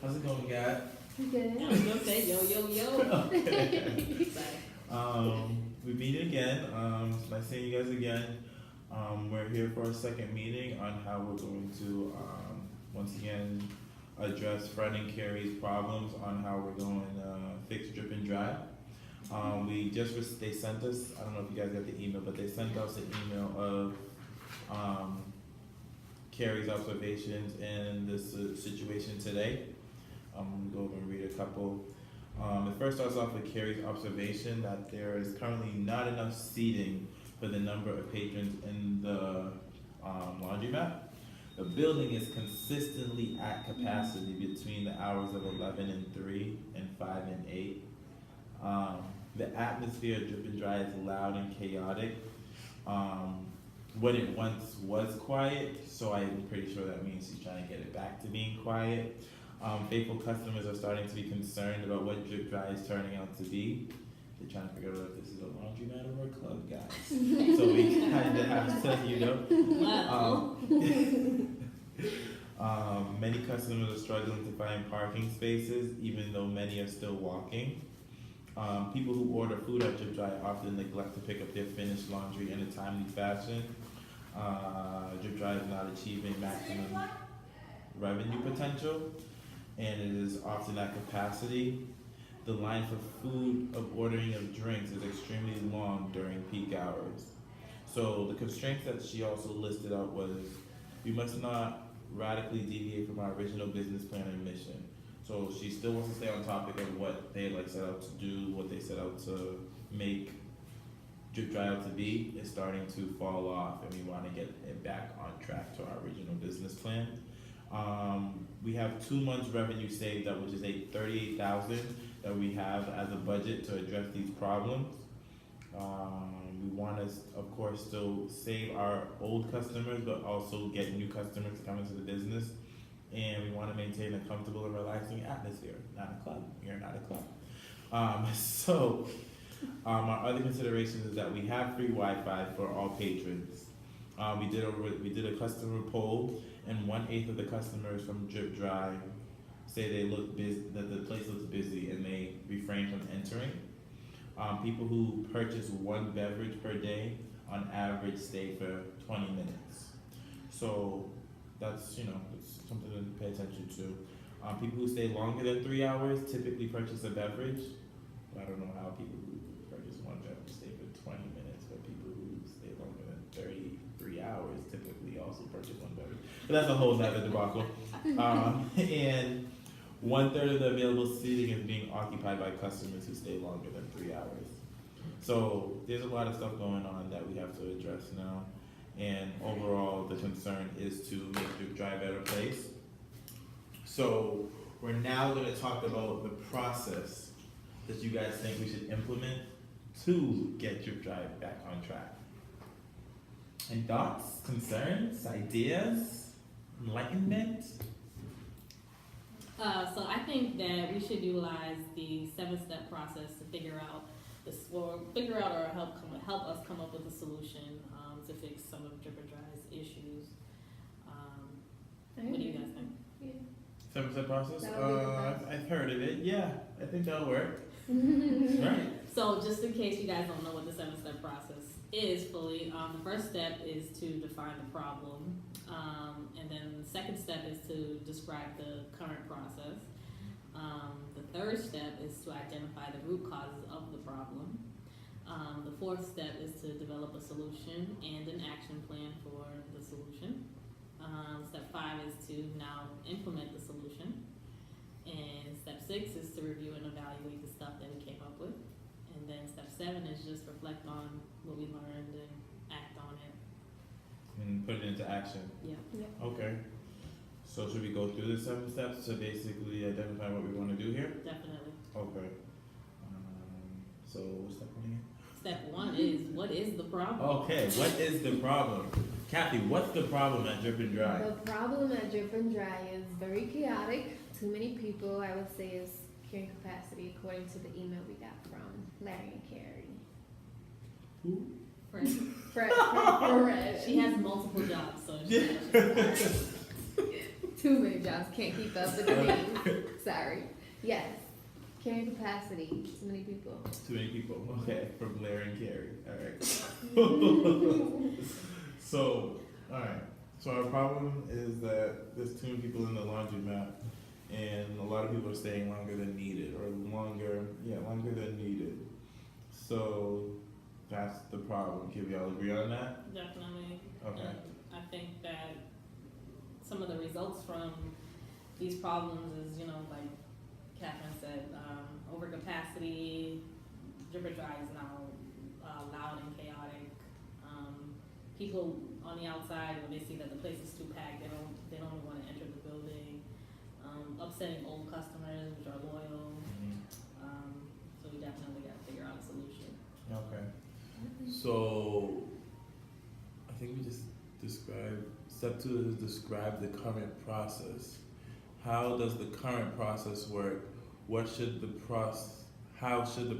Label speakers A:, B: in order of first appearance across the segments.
A: How's it going, Gat?
B: Good.
C: I was gonna say yo yo yo.
A: We meet again. Nice seeing you guys again. We're here for our second meeting on how we're going to once again address Fred and Carrie's problems on how we're going to fix drip and dry. They sent us. I don't know if you guys got the email, but they sent us an email of Carrie's observations in this situation today. I'm gonna go over and read a couple. It first starts off with Carrie's observation that there is currently not enough seating for the number of patrons in the laundromat. The building is consistently at capacity between the hours of 11 and 3 and 5 and 8. The atmosphere of Drip and Dry is loud and chaotic. When it once was quiet, so I'm pretty sure that means she's trying to get it back to being quiet. Faithful customers are starting to be concerned about what Drip Dry is turning out to be. They're trying to figure out if this is a laundromat or a club, guys. So we kind of have to, many customers are struggling to find parking spaces, even though many are still walking. People who order food at Drip Dry often neglect to pick up their finished laundry in a timely fashion. Drip Dry is not achieving maximum revenue potential, and it is often at capacity. The line for food of ordering of drinks is extremely long during peak hours. So the constraints that she also listed out was, we must not radically deviate from our original business plan and mission. So she still wants to stay on topic of what they set out to do, what they set out to make Drip Dry out to be is starting to fall off, and we want to get it back on track to our original business plan. We have 2 months revenue saved up, which is $38,000 that we have as a budget to address these problems. We want to, of course, still save our old customers, but also get new customers to come into the business. And we want to maintain a comfortable and relaxing atmosphere, not a club. We are not a club. Our other considerations is that we have free Wi-Fi for all patrons. We did a customer poll, and 1/8 of the customers from Drip Dry say they look busy, that the place looks busy, and they refrain from entering. People who purchase 1 beverage per day, on average, stay for 20 minutes. So that's it's something to pay attention to. People who stay longer than 3 hours typically purchase a beverage. I don't know how people who purchase 1 beverage stay for 20 minutes, but people who stay longer than 33 hours typically also purchase 1 beverage. But that's a whole nother debacle. And 1/3 of the available seating is being occupied by customers who stay longer than 3 hours. So there's a lot of stuff going on that we have to address now. And overall, the concern is to make Drip Dry a better place. So we're now going to talk about the process that you guys think we should implement to get Drip Dry back on track. Any thoughts, concerns, ideas, enlightenment?
C: So I think that we should utilize the 7-step process to figure out or help us come up with a solution to fix some of Drip and Dry's issues. What do you guys think?
B: Yeah.
A: 7-step process?
B: That would be the best.
A: I've heard of it. Yeah, I think that'll work. Right.
C: So just in case you guys don't know what the 7-step process is fully, the first step is to define the problem, and then the second step is to describe the current process. The third step is to identify the root causes of the problem. The fourth step is to develop a solution and an action plan for the solution. Step 5 is to now implement the solution. And step 6 is to review and evaluate the stuff that we came up with. And then step 7 is just reflect on what we learned and act on it.
A: And put it into action.
C: Yeah.
A: Okay. So should we go through the 7 steps to basically identify what we want to do here?
C: Definitely.
A: Okay. So what's step 1 again?
C: Step 1 is, what is the problem?
A: Okay, what is the problem? Kathy, what's the problem at Drip and Dry?
B: The problem at Drip and Dry is very chaotic. Too many people, I would say, is carrying capacity according to the email we got from Larry and Carrie.
A: Who?
C: Fred.
B: Fred.
C: She has multiple jobs, so
B: Too many jobs, can't keep up with the names. Sorry. Yes. Carrying capacity, too many people.
A: Too many people. Okay, from Blair and Carrie. All right. So, all right. So our problem is that there's too many people in the laundromat, and a lot of people are staying longer than needed, or longer than needed. So that's the problem. Can we all agree on that?
C: Definitely.
A: Okay.
C: And I think that some of the results from these problems is, like Catherine said, overcapacity, drip and dry is now loud and chaotic. People on the outside, when they see that the place is too packed, they don't want to enter the building. Upsetting old customers, which are loyal. So we definitely got to figure out a solution.
A: Okay. So I think we just described step 2 is describe the current process. How does the current process work? How should the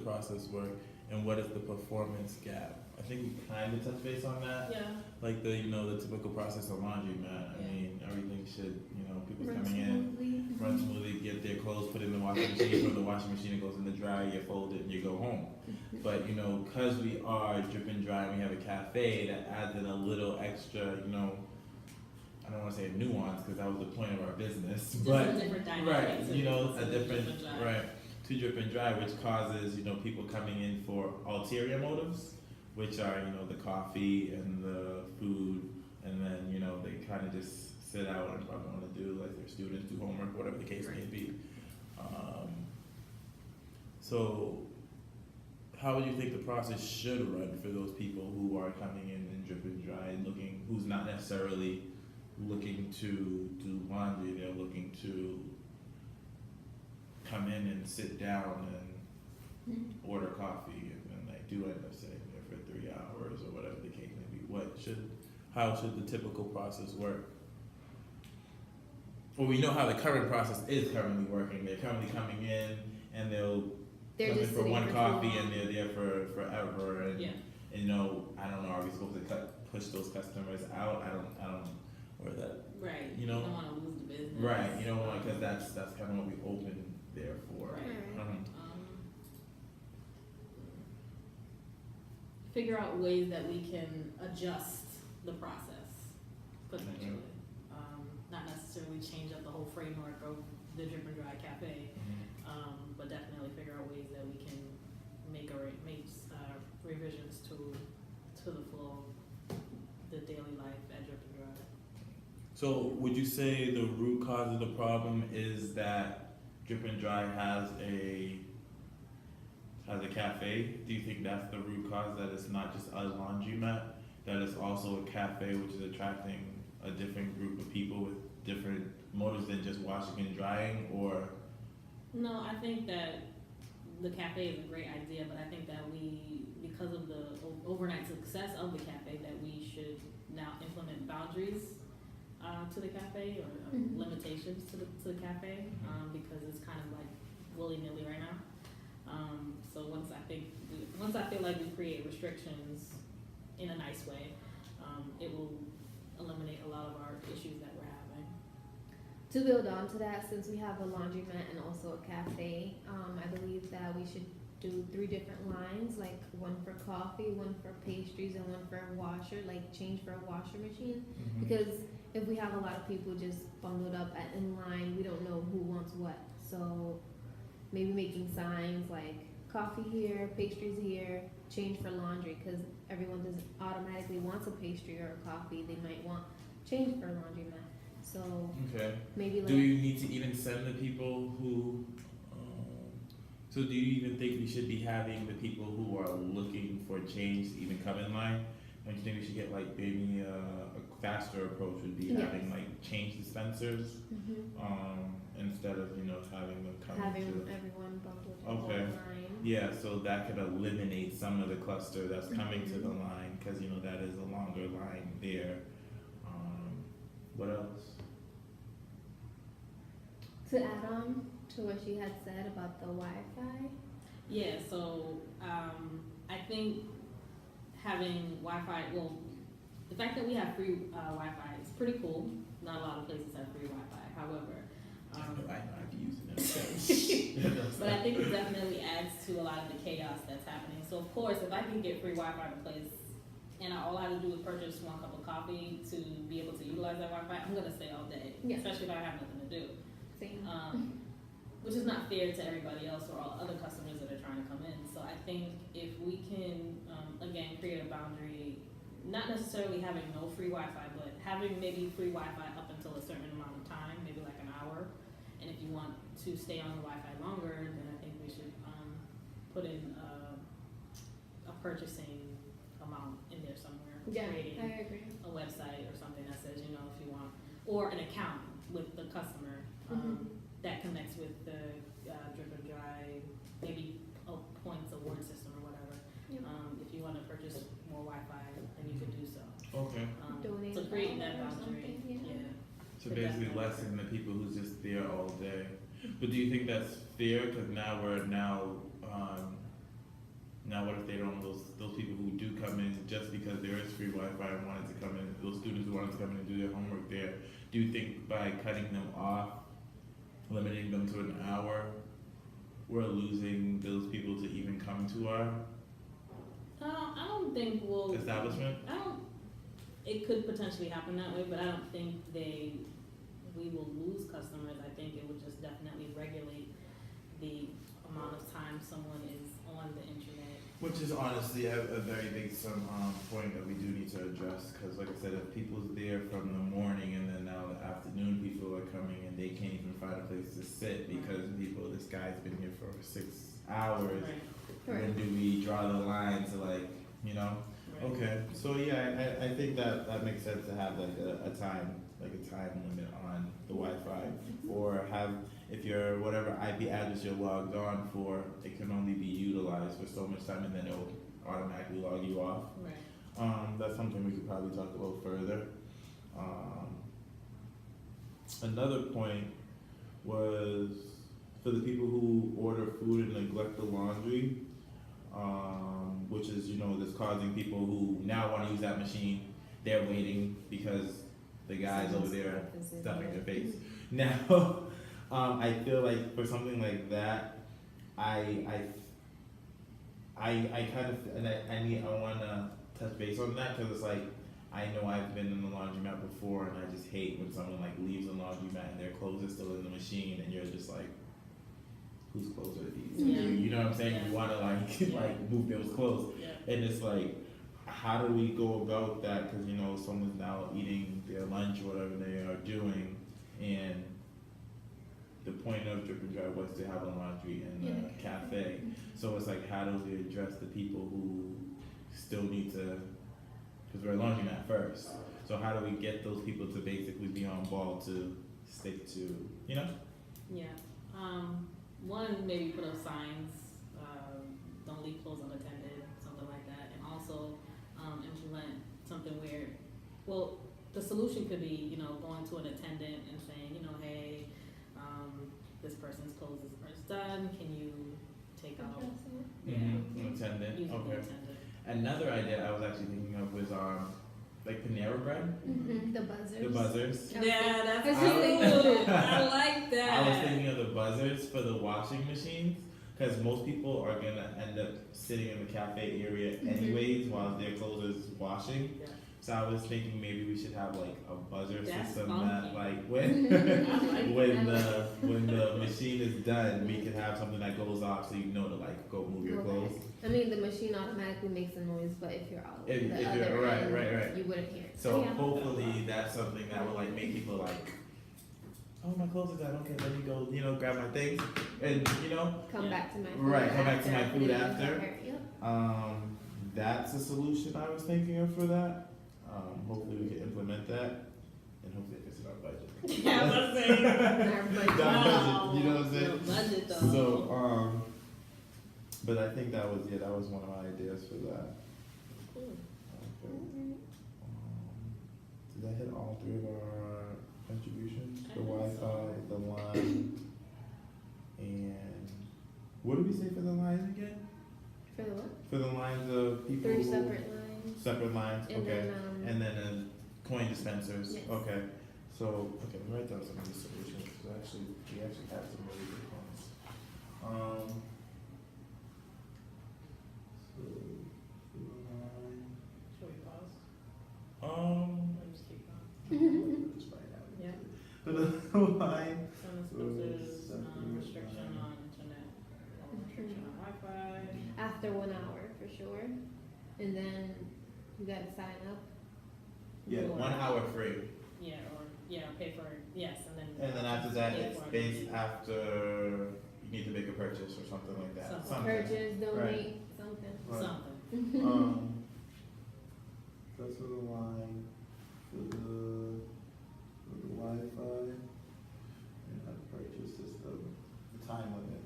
A: process work? And what is the performance gap? I think we kind of touched base on that.
C: Yeah.
A: Like the typical process of laundromat. I mean, everything should, people
B: Run
A: coming in,
B: smoothly.
A: run smoothly, get their clothes put in the washing machine, from the washing machine it goes in the dryer, you fold it and you go home. But because we are drip and dry and we have a cafe, that adds in a little extra, I don't want to say nuance because that was the point of our business,
C: Just
A: but
C: a different dynamic.
A: right,
C: to-
A: a
C: to
A: different
C: drip and dry.
A: right to drip and dry, which causes people coming in for ulterior motives, which are the coffee and the food, and then they kind of just sit out and probably want to do like their students do homework, whatever the case may be. So how would you think the process should run for those people who are coming in and drip and dry, who's not necessarily looking to do laundry, they're looking to come in and sit down and order coffee, and then they do end up sitting there for 3 hours or whatever the case may be. How should the typical process work? Well, we know how the current process is currently working. They're currently coming in and they're come in
B: just
A: for
B: sitting
A: one
B: too
A: coffee
B: long.
A: and they're there for forever. And
C: Yeah.
A: I don't know, are we supposed to push those customers out? I don't or that.
C: Right.
A: You know?
C: don't want to lose the business.
A: Right, because that's kind of what we opened there for.
C: Right.
B: Right.
C: Figure out ways that we can adjust the process, potentially. Not necessarily change up the whole framework of the Drip and Dry Cafe, but definitely figure out ways that we can make revisions to the flow of the daily life at Drip and Dry.
A: So would you say the root cause of the problem is that Drip and Dry has a cafe? Do you think that's the root cause, that it's not just a laundromat, that it's also a cafe which is attracting a different group of people with different motives than just washing and drying, or?
C: No, I think that the cafe is a great idea, but I think that because of the overnight success of the cafe, that we should now implement boundaries to the cafe, or limitations to the cafe, because it's kind of like willy-nilly right now. So once I feel like we create restrictions in a nice way, it will eliminate a lot of our issues that we're having.
B: To build on to that, since we have a laundromat and also a cafe, I believe that we should do 3 different lines, like one for coffee, one for pastries, and one for a washer, like change for a washer machine. Because if we have a lot of people just bundled up in line, we don't know who wants what. So maybe making signs like coffee here, pastries here, change for laundry, because everyone doesn't automatically wants a pastry or a coffee. They might want change for a laundromat. So
A: Okay.
B: maybe like
A: Do you need to even send the people who? So do you even think we should be having the people who are looking for change to even come in line? Don't you think we should get like maybe a faster approach would be
B: Yes.
A: having like change dispensers, instead of having them come
B: having
A: to.
B: everyone bundled
A: Okay.
B: in line.
A: Yeah, so that could eliminate some of the cluster that's coming to the line, because that is a longer line there. What else?
B: To add on to what she had said about the Wi-Fi.
C: Yeah, so I think having Wi-Fi, well, the fact that we have free Wi-Fi is pretty cool. Not a lot of places have free Wi-Fi. However,
A: I know I've used it.
C: but I think it definitely adds to a lot of the chaos that's happening. So of course, if I can get free Wi-Fi to place, and all I have to do is purchase 1 cup of coffee to be able to utilize that Wi-Fi, I'm gonna stay all day,
B: Yeah.
C: especially if I have nothing to do.
B: Same.
C: Which is not fair to everybody else or all other customers that are trying to come in. So I think if we can, again, create a boundary, not necessarily having no free Wi-Fi, but having maybe free Wi-Fi up until a certain amount of time, maybe like an hour. And if you want to stay on the Wi-Fi longer, then I think we should put in a purchasing amount in there somewhere.
B: Yeah,
C: Creating
B: I agree.
C: a website or something that says, you know, if you want, or an account with the customer that connects with the Drip and Dry, maybe points, a word system or whatever.
B: Yep.
C: If you want to purchase more Wi-Fi, then you could do so.
A: Okay.
B: Donate
C: So creating that
B: or
C: boundary,
B: something, yeah.
A: So basically lessen the people who's just there all day. But do you think that's fair? Because now now what if they don't, those people who do come in just because there is free Wi-Fi and wanted to come in, those students who wanted to come in and do their homework there, do you think by cutting them off, limiting them to an hour, we're losing those people to even come to our
C: I don't think we'll.
A: establishment?
C: It could potentially happen that way, but I don't think we will lose customers. I think it would just definitely regulate the amount of time someone is on the internet.
A: Which is honestly a very big point that we do need to address, because like I said, if people's there from the morning and then now the afternoon, people are coming and they can't even find a place to sit because this guy's been here for 6 hours.
C: Right.
A: When do we draw the line to
C: Right.
A: Okay, so yeah, I think that makes sense to have like a time limit on the Wi-Fi, or have, if your whatever IP address you're logged on for, it can only be utilized for so much time and then it'll automatically log you off.
C: Right.
A: That's something we could probably talk about further. Another point was for the people who order food and neglect the laundry, which is, that's causing people who now want to use that machine, they're waiting because the guy's over there stuffing their face. Now, I feel like for something like that, I kind of, and I want to touch base on that, because it's like, I know I've been in the laundromat before, and I just hate when someone like leaves the laundromat and their clothes are still in the machine, and you're just like, whose clothes are these?
C: Yeah.
A: You know what I'm saying?
C: Yeah.
A: You want to like move those clothes,
C: Yeah.
A: and it's like, how do we go about that? Because someone's now eating their lunch or whatever they are doing, and the point of Drip and Dry was to have a laundry in the cafe. So it's like, how do we address the people who still need to? Because we're a laundromat first. So how do we get those people to basically be on ball to stick to,
C: Yeah. One, maybe put up signs, don't leave clothes unattended, something like that. And also implement something where, well, the solution could be, going to an attendant and saying, hey, this person's clothes is done, can you take out?
A: an attendant?
C: Use the
A: Okay.
C: attendant.
A: Another idea I was actually thinking of was like Panera Bread,
B: The buzzers.
A: the buzzers.
C: Yeah, that's
B: I was
A: just thinking-
C: cool. I like that.
A: I was thinking of the buzzers for the washing machines, because most people are gonna end up sitting in the cafe area anyways while their clothes is washing.
C: Yeah.
A: So I was thinking maybe we should have like a buzzer
C: That's
A: system
C: funky.
A: that like when
C: I like
A: when the machine is done, we can have something that goes off so you know to like go move your
B: Go
A: clothes.
B: back. I mean, the machine automatically makes a noise, but if you're out,
A: If
B: the
A: you're-
B: other
A: right,
B: end,
A: right.
B: you wouldn't hear it.
A: So
B: yeah.
A: hopefully that's something that will like make people like, oh, my clothes are done. Okay, let me go, grab my things, and
B: Come
C: Yeah.
B: back to my food.
A: Right, come back to my
B: after.
A: food
B: Yeah,
A: after.
B: Yep.
A: That's a solution I was thinking of for that. Hopefully we can implement that, and hopefully it fits in our budget.
C: Yeah, I was about to say.
B: Our budget.
A: That budget, you know what I'm saying?
C: No budget though.
A: So, but I think that was one of my ideas for that.
C: Cool.
A: Okay. Did I hit all three of our contributions?
C: I
A: The
C: think
A: Wi-Fi,
C: so.
A: the line, and what did we say for the lines again?
B: For the what?
A: For the lines of people.
B: 3
A: who-
B: separate lines.
A: Separate lines.
B: And
A: Okay.
B: then,
A: And then coin dispensers.
B: Yes.
A: Okay. So, okay, let me write down some of these solutions, because we actually have some really good ones. So,
C: Should we pause?
A: um,
C: Or just keep going?
A: let's find out.
C: Yeah.
A: The line.
C: Sentence closes, restriction on internet, or restriction on Wi-Fi.
B: After 1 hour for sure, and then you gotta sign up.
A: Yeah,
C: Or-
A: 1 hour free.
C: Yeah, or, pay for it, yes, and then.
A: And then after that,
C: pay
A: it's
C: for it.
A: based after you need to make a purchase or something like that.
C: Something.
B: Purchase, donate, something.
A: Right.
C: Something.
A: That's for the line, for the Wi-Fi, and the purchase is the time limit.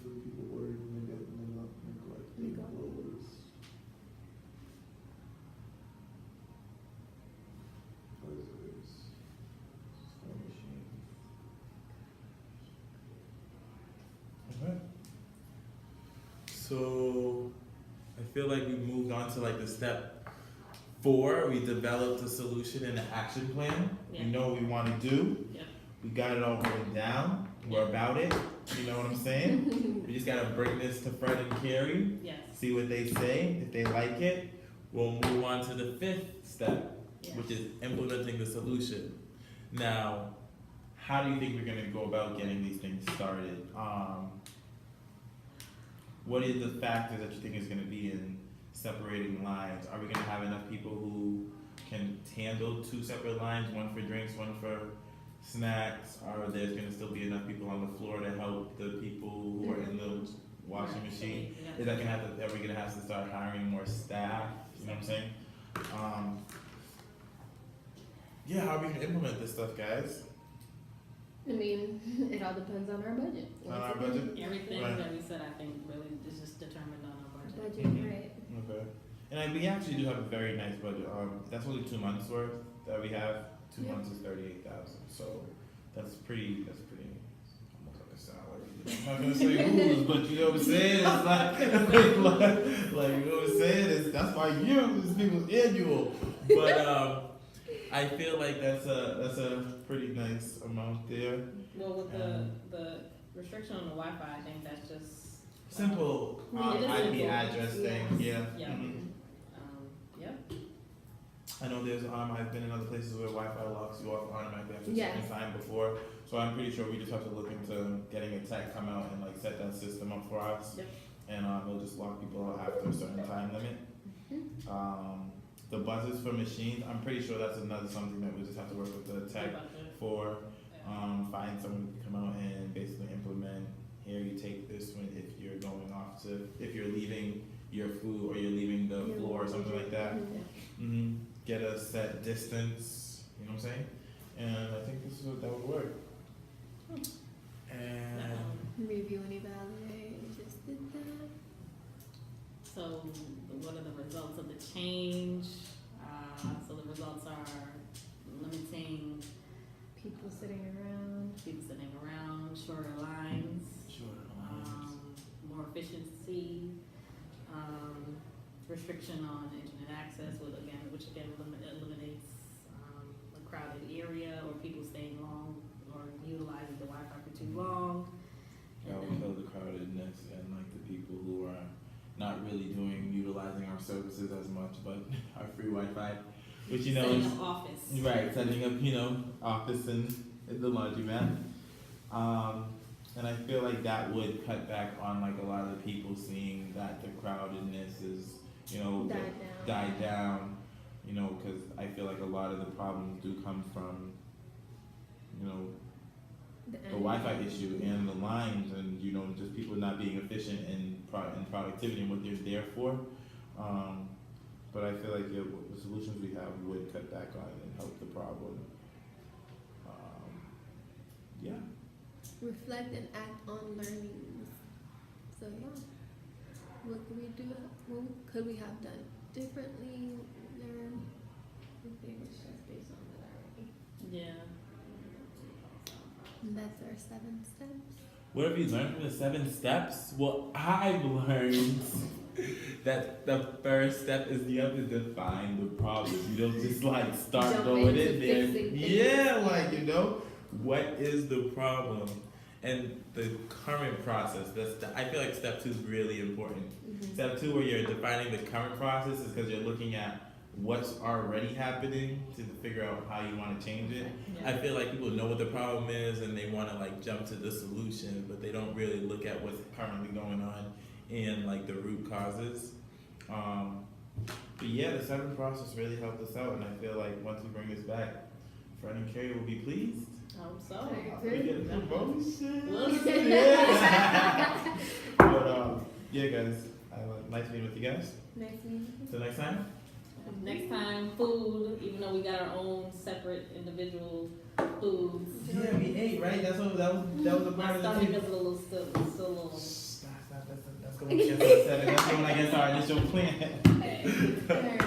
A: So people worried when they neglect loads. Buzzers, store machine. Okay. So I feel like we moved on to like the step 4. We developed a solution and an action plan.
C: Yeah.
A: We know what we want to do.
C: Yeah.
A: We got it all written down. We're about it. You know what I'm saying? We just gotta bring this to Fred and Carrie,
C: Yes,
A: see what they say. If they like it, we'll move on to the 5th step,
C: yes.
A: which is implementing the solution. Now, how do you think we're gonna go about getting these things started? What are the factors that you think is gonna be in separating lines? Are we gonna have enough people who can handle 2 separate lines, one for drinks, one for snacks? Or there's gonna still be enough people on the floor to help the people who are in the washing machine? Is that gonna have to, are we gonna have to start hiring more staff? You know what I'm saying? Yeah, how are we gonna implement this stuff, guys?
B: I mean, it all depends on our budget.
A: On our budget?
C: Everything
A: Right.
C: that we said, I think, really is just determined on our budget.
B: Budget, right?
A: Okay. And we actually do have a very nice budget. That's only 2 months worth that we have. 2
B: Yeah.
A: months is 38,000. So that's pretty almost like a salary. I'm not gonna say who's, but you know what I'm saying? It's like, like you know what I'm saying? That's my year. It's people's annual. But I feel like that's a pretty nice amount there.
C: Well, with the restriction on the Wi-Fi, I think that's just.
A: Simple
C: It is
A: IP
C: simple.
A: address thing. Yeah.
C: Yeah.
A: Mhm.
C: Yep.
A: I know there's I've been in other places where Wi-Fi locks you off automatically after a
B: Yes.
A: certain time before. So I'm pretty sure we just have to look into getting a tech come out and like set that system up for us.
C: Yep.
A: And it'll just lock people out after a certain time limit. The buzzers for machines, I'm pretty sure that's another something that we just have to work with the tech for. Find someone to come out and basically implement. Here, you take this one if you're going off to, if you're leaving your food or you're leaving the
B: Yeah.
A: floor or something like that.
B: Mhm.
A: Get a set distance, you know what I'm saying? And I think this is what that would work. And
B: Review and evaluate. Just did that.
C: So, what are the results of the change? So the results are limiting
B: People sitting around.
C: people sitting around, shorter lines, more efficiency, restriction on internet access, which again eliminates a crowded area or people staying long or utilizing the Wi-Fi for too long.
A: yeah, we know the crowdedness and like the people who are not really utilizing our services as much, but our free Wi-Fi, which you know
C: Setting
A: is
C: up office.
A: right, setting up office in the laundromat. And I feel like that would cut back on like a lot of the people seeing that the crowdedness is died down, because I feel like a lot of the problems do come from, the Wi-Fi issue and the lines and, just people not being efficient in productivity and what they're there for. But I feel like the solutions we have would cut back on it and help the problem. Yeah.
B: Reflect and act on learnings. So yeah, what could we do? What could we have done differently? Learn. I think it's just based on that already.
C: Yeah.
B: And that's our 7 steps.
A: What have you learned from the 7 steps? Well, I've learned that the first step is you have to define the problem. You don't just like start
B: Jump
A: going
B: into
A: in there.
B: fixing things.
A: Yeah, like what is the problem? And the current process. I feel like step 2 is really important.
B: Mhm.
A: Step 2, where you're defining the current process, is because you're looking at what's already happening to figure out how you want to change it. I feel like people know what the problem is and they want to like jump to the solution, but they don't really look at what's currently going on and like the root causes. But yeah, the 7 process really helped us out, and I feel like once we bring this back, Fred and Carrie will be pleased.
C: So.
A: We get a promotion.
C: We'll
A: Yeah. But yeah, guys, I nice meeting with you guys.
B: Next meeting.
A: Till next time.
C: Next time, food, even though we got our own separate individual foods.
A: Yeah, we ate, right? That was a
C: My
A: part of the
C: stomach
A: table.
C: is a little still a little.
A: Stop, that's going to get 7. That's going against our initial plan.
C: Okay.
B: Alright.